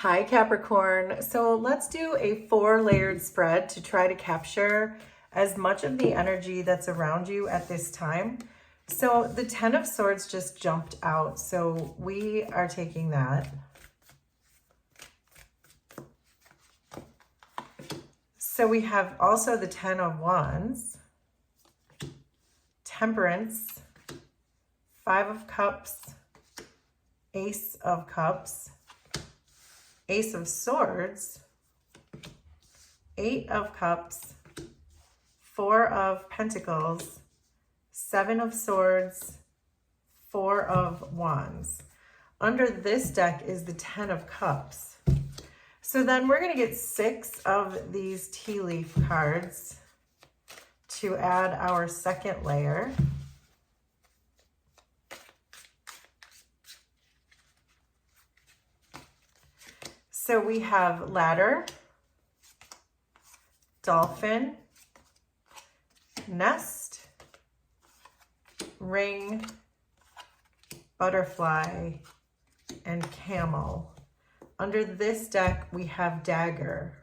Hi Capricorn. So let's do a 4-layered spread to try to capture as much of the energy that's around you at this time. So the 10 of Swords just jumped out. So we are taking that. So we have also the 10 of Wands, Temperance, 5 of Cups, Ace of Cups, Ace of Swords, 8 of Cups, 4 of Pentacles, 7 of Swords, 4 of Wands. Under this deck is the 10 of Cups. So then we're going to get 6 of these tea leaf cards to add our second layer. So we have ladder, dolphin, nest, ring, butterfly, and camel. Under this deck, we have dagger.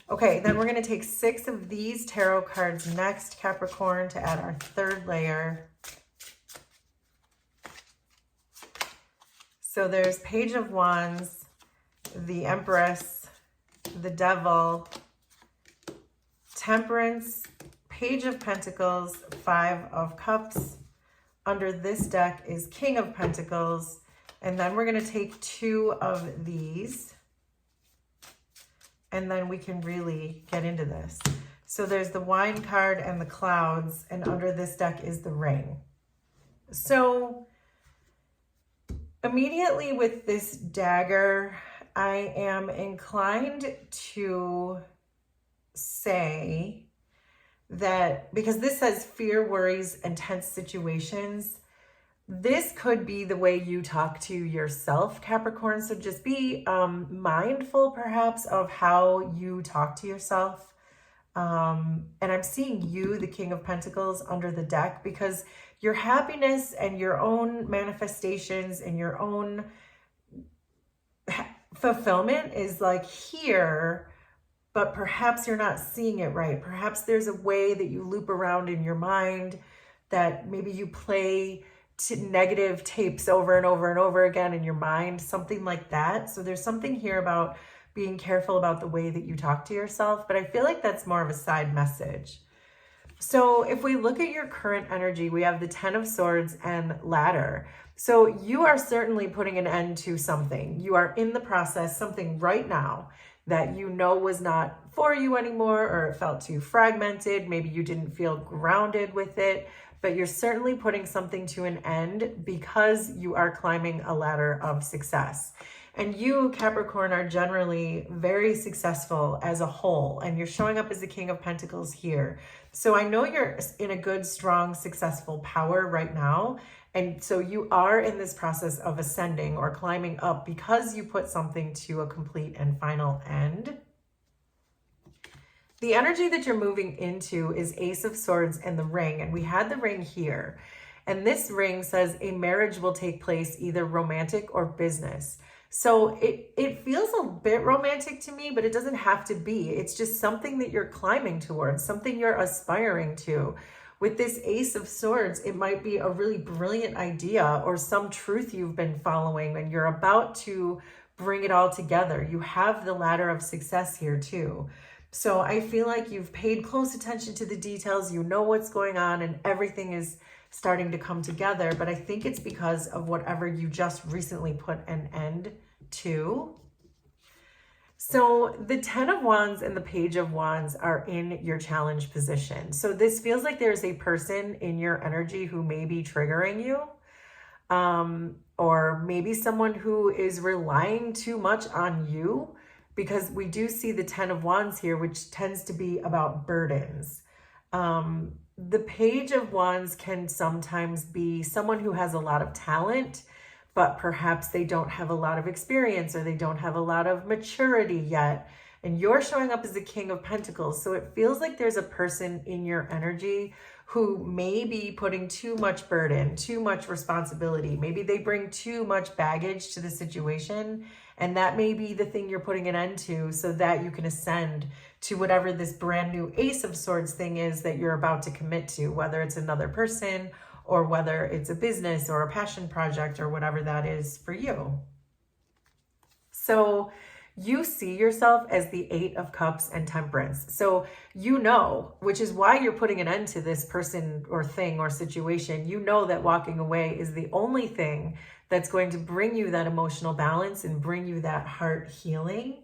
Okay, then we're going to take 6 of these tarot cards next, Capricorn, to add our third layer. So there's Page of Wands, the Empress, the Devil, Temperance, Page of Pentacles, 5 of Cups. Under this deck is King of Pentacles. And then we're going to take 2 of these. And then we can really get into this. So there's the Wine card and the Clouds. And under this deck is the Ring. So immediately with this dagger, I am inclined to say that, because this says fear, worries, and tense situations, this could be the way you talk to yourself, Capricorn. So just be mindful perhaps of how you talk to yourself. And I'm seeing you, the King of Pentacles, under the deck, because your happiness and your own manifestations and your own fulfillment is like here, but perhaps you're not seeing it right. Perhaps there's a way that you loop around in your mind, that maybe you play negative tapes over and over and over again in your mind, something like that. So there's something here about being careful about the way that you talk to yourself, but I feel like that's more of a side message. So if we look at your current energy, we have the 10 of Swords and ladder. So you are certainly putting an end to something. You are in the process, something right now that you know was not for you anymore, or it felt too fragmented. Maybe you didn't feel grounded with it, but you're certainly putting something to an end because you are climbing a ladder of success. And you, Capricorn, are generally very successful as a whole, and you're showing up as the King of Pentacles here. So I know you're in a good, strong, successful power right now. And so you are in this process of ascending or climbing up because you put something to a complete and final end. The energy that you're moving into is Ace of Swords and the Ring. And we had the Ring here. And this ring says a marriage will take place, either romantic or business. So it feels a bit romantic to me, but it doesn't have to be. It's just something that you're climbing towards, something you're aspiring to. With this Ace of Swords, it might be a really brilliant idea or some truth you've been following and you're about to bring it all together. You have the ladder of success here too. So I feel like you've paid close attention to the details. You know what's going on and everything is starting to come together. But I think it's because of whatever you just recently put an end to. So the 10 of Wands and the Page of Wands are in your challenge position. So this feels like there's a person in your energy who may be triggering you, or maybe someone who is relying too much on you, because we do see the 10 of Wands here, which tends to be about burdens. The Page of Wands can sometimes be someone who has a lot of talent, but perhaps they don't have a lot of experience or they don't have a lot of maturity yet. and you're showing up as the King of Pentacles. So it feels like there's a person in your energy who may be putting too much burden, too much responsibility. Maybe they bring too much baggage to the situation, and that may be the thing you're putting an end to so that you can ascend to whatever this brand new Ace of Swords thing is that you're about to commit to, whether it's another person or whether it's a business or a passion project or whatever that is for you. So you see yourself as the Eight of Cups and Temperance. So you know, which is why you're putting an end to this person or thing or situation. You know that walking away is the only thing that's going to bring you that emotional balance and bring you that heart healing.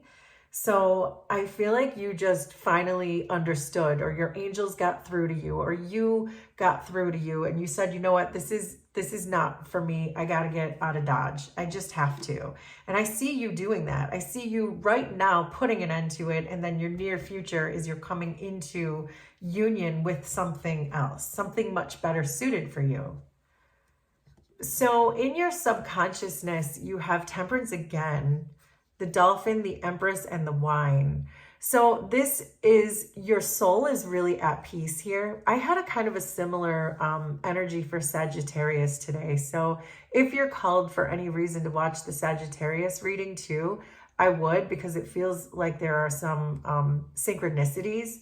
So I feel like you just finally understood, or your angels got through to you, or you got through to you, and you said, you know what, this is not for me. I got to get out of Dodge. I just have to. And I see you doing that. I see you right now putting an end to it. And then your near future is you're coming into union with something else, something much better suited for you. So in your subconsciousness, you have Temperance again, the Dolphin, the Empress, and the Wine. So this is, your soul is really at peace here. I had a kind of a similar energy for Sagittarius today. So if you're called for any reason to watch the Sagittarius reading too, I would, because it feels like there are some synchronicities.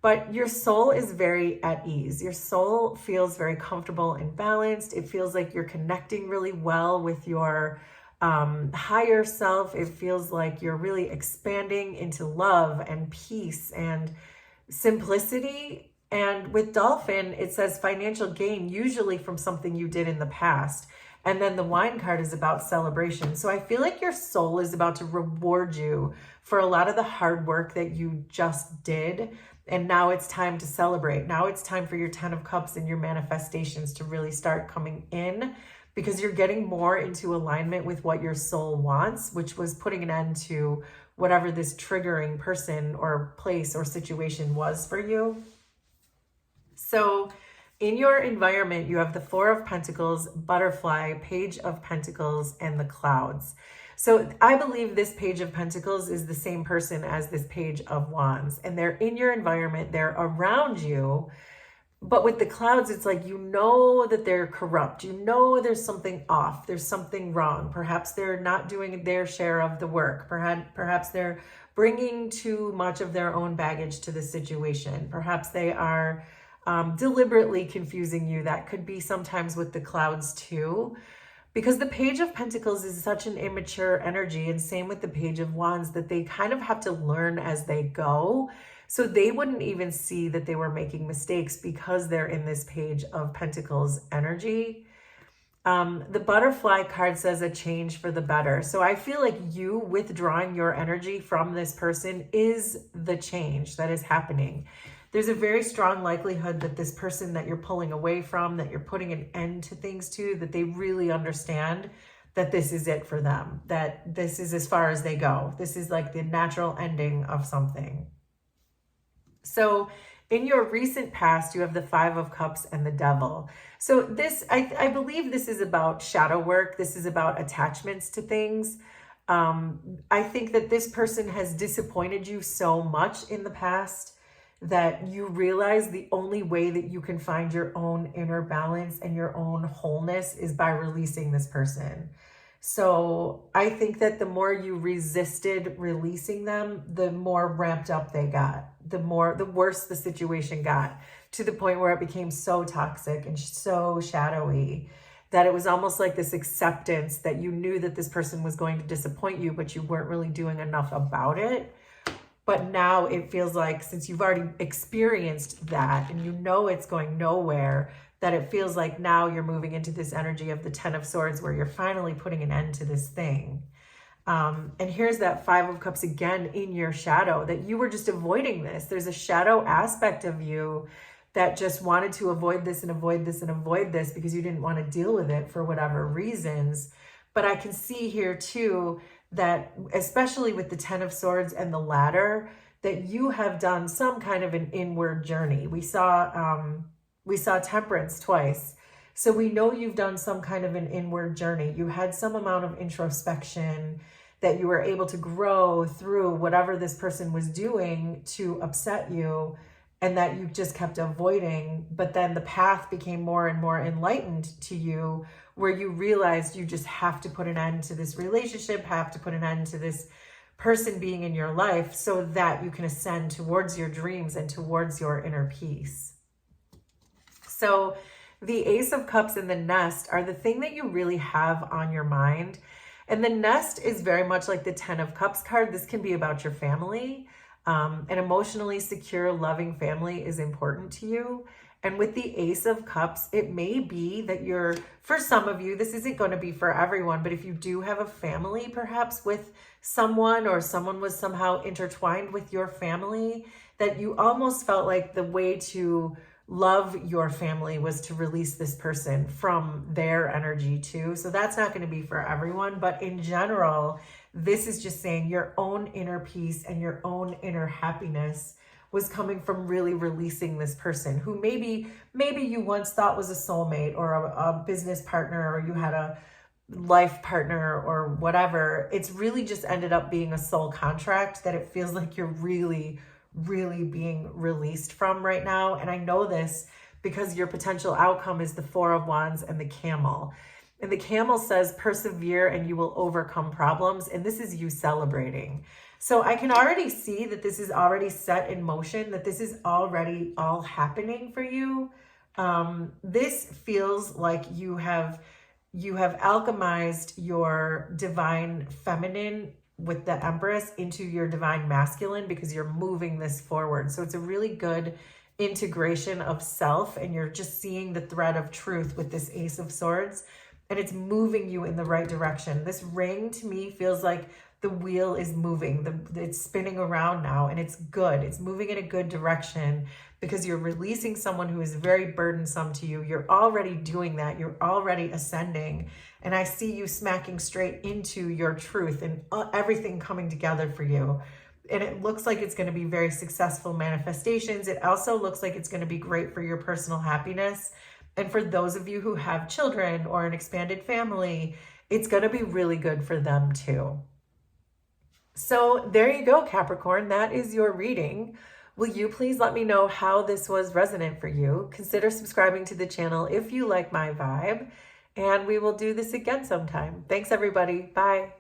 But your soul is very at ease. Your soul feels very comfortable and balanced. It feels like you're connecting really well with your higher self. It feels like you're really expanding into love and peace and simplicity. And with Dolphin, it says financial gain, usually from something you did in the past. And then the Wine card is about celebration. So I feel like your soul is about to reward you for a lot of the hard work that you just did. And now it's time to celebrate. Now it's time for your 10 of Cups and your manifestations to really start coming in, because you're getting more into alignment with what your soul wants, which was putting an end to whatever this triggering person or place or situation was for you. So in your environment, you have the Four of Pentacles, Butterfly, Page of Pentacles, and the Clouds. So I believe this Page of Pentacles is the same person as this Page of Wands, and they're in your environment, they're around you. But with the Clouds, it's like, you know that they're corrupt. You know there's something off. There's something wrong. Perhaps they're not doing their share of the work. Perhaps they're bringing too much of their own baggage to the situation. Perhaps they are deliberately confusing you. That could be sometimes with the Clouds too. Because the Page of Pentacles is such an immature energy, and same with the Page of Wands, that they kind of have to learn as they go. So they wouldn't even see that they were making mistakes because they're in this Page of Pentacles energy. The Butterfly card says a change for the better. So I feel like you withdrawing your energy from this person is the change that is happening. There's a very strong likelihood that this person that you're pulling away from, that you're putting an end to things to, that they really understand that this is it for them, that this is as far as they go. This is like the natural ending of something. So in your recent past, you have the Five of Cups and the Devil. So this, I believe this is about shadow work. This is about attachments to things. I think that this person has disappointed you so much in the past that you realize the only way that you can find your own inner balance and your own wholeness is by releasing this person. So I think that the more you resisted releasing them, the more ramped up they got, the worse the situation got, to the point where it became so toxic and so shadowy that it was almost like this acceptance that you knew that this person was going to disappoint you, but you weren't really doing enough about it. But now it feels like, since you've already experienced that and you know it's going nowhere, that it feels like now you're moving into this energy of the Ten of Swords, where you're finally putting an end to this thing. And here's that Five of Cups again in your shadow, that you were just avoiding this. There's a shadow aspect of you that just wanted to avoid this and avoid this and avoid this because you didn't want to deal with it for whatever reasons. But I can see here too that, especially with the Ten of Swords and the Ladder, that you have done some kind of an inward journey. We saw Temperance twice. So we know you've done some kind of an inward journey. You had some amount of introspection that you were able to grow through whatever this person was doing to upset you, and that you just kept avoiding. But then the path became more and more enlightened to you, where you realized you just have to put an end to this relationship, have to put an end to this person being in your life, so that you can ascend towards your dreams and towards your inner peace. So the Ace of Cups and the Nest are the thing that you really have on your mind. And the Nest is very much like the 10 of Cups card. This can be about your family. An emotionally secure, loving family is important to you. And with the Ace of Cups, it may be that for some of you, this isn't going to be for everyone, but if you do have a family, perhaps with someone, or someone was somehow intertwined with your family, that you almost felt like the way to love your family was to release this person from their energy too. So that's not going to be for everyone, but in general, this is just saying your own inner peace and your own inner happiness was coming from really releasing this person who maybe you once thought was a soulmate, or a business partner, or you had a life partner, or whatever. It's really just ended up being a soul contract that it feels like you're really being released from right now. And I know this because your potential outcome is the Four of Wands and the Camel. And the Camel says, persevere and you will overcome problems. And this is you celebrating. So I can already see that this is already set in motion, that this is already all happening for you. This feels like you have alchemized your divine feminine with the Empress into your divine masculine, because you're moving this forward. So it's a really good integration of self, and you're just seeing the thread of truth with this Ace of Swords, and it's moving you in the right direction. This ring to me feels like the wheel is moving, it's spinning around now, and it's good. It's moving in a good direction because you're releasing someone who is very burdensome to you. You're already doing that. You're already ascending. And I see you smacking straight into your truth and everything coming together for you. And it looks like it's going to be very successful manifestations. It also looks like it's going to be great for your personal happiness. And for those of you who have children or an expanded family, it's going to be really good for them too. So there you go, Capricorn. That is your reading. Will you please let me know how this was resonant for you? Consider subscribing to the channel if you like my vibe, and we will do this again sometime. Thanks, everybody. Bye.